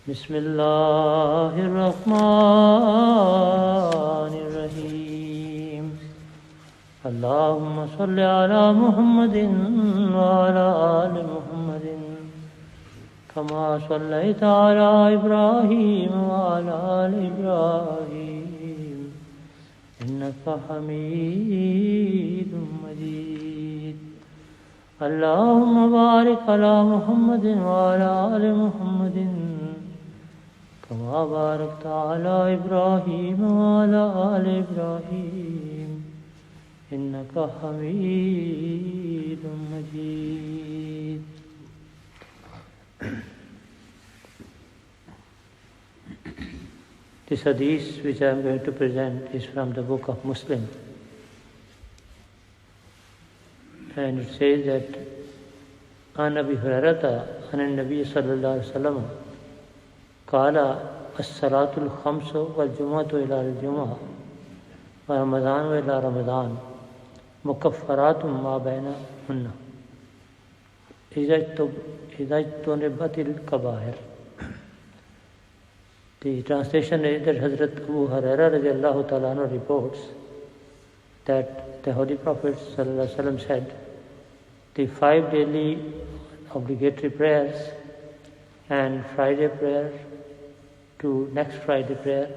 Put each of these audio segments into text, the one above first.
Bismillahirrahmanirrahim. Allahumma salli ala Muhammadin wa ala ali Muhammadin kama sallaita ala Ibrahim wa ala ali Ibrahim innaka Hamidum Majid. Allahumma barik ala Muhammadin wa ala ali Muhammadin kama barakta ala Ibrahim wa ala ali Ibrahim innaka Hamidum Majid. This hadith which I am going to present is from the book of Muslim, and it says that An Abi Hurairata an Nabi sallallahu alaihi wasallam qala as-salatul khamsu wal jumu'atu ila al-jumu'ah wa ramadan ila ramadan mukaffaratun ma bainahunna idha ijtunibatil kaba'ir. The translation is that Hazrat Abu Hurairah radiallahu ta'ala anhu reports that the Holy Prophet sallallahu alaihi wasallam said, the 5 daily obligatory prayers and Friday prayer to next Friday prayer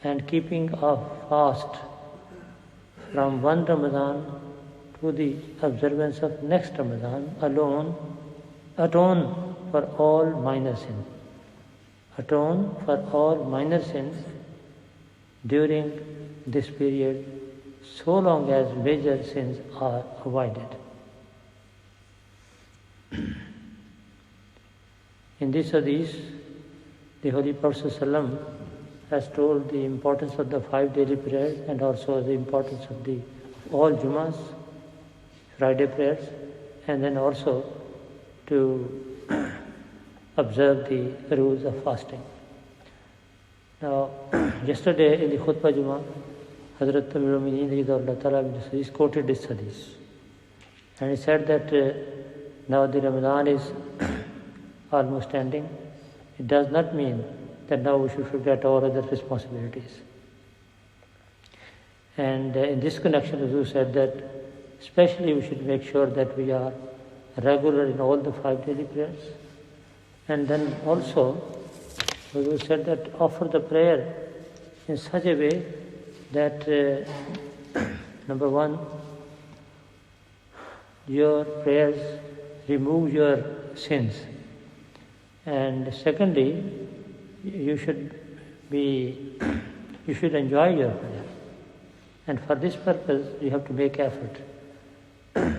and keeping of fast from one Ramadan to the observance of next Ramadan alone atone for all minor sins. Atone for all minor sins during this period, so long as major sins are avoided. In this hadith, the Holy Prophet ﷺ has told the importance of the 5 daily prayers and also the importance of all Jummahs, Friday prayers, and then also to observe the rules of fasting. Now, yesterday in the Khutbah Jummah, Hazrat Amir al-Mu'mineen quoted this hadith. And he said that now the Ramadan is almost ending. It does not mean that now we should forget our other responsibilities. And in this connection, Huzu said that especially we should make sure that we are regular in all the 5 daily prayers. And then also, Huzu said that offer the prayer in such a way that, number one, your prayers remove your sins. And secondly, you should enjoy your prayer. And for this purpose, you have to make effort. Then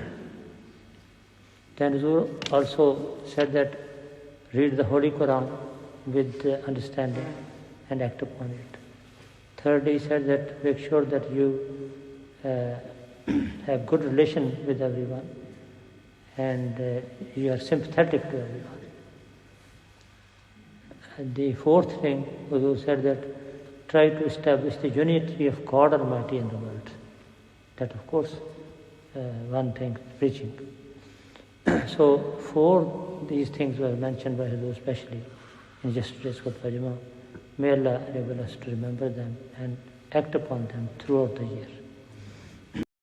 Huzu also said that read the Holy Quran with understanding and act upon it. Thirdly, he said that make sure that you have good relation with everyone and you are sympathetic to everyone. And the fourth thing, Huzu said that try to establish the unity of God Almighty in the world. That, of course, one thing, preaching. So 4 these things were mentioned by Huzu especially in yesterday's Khutbah Jummah. May Allah enable us to remember them and act upon them throughout the year.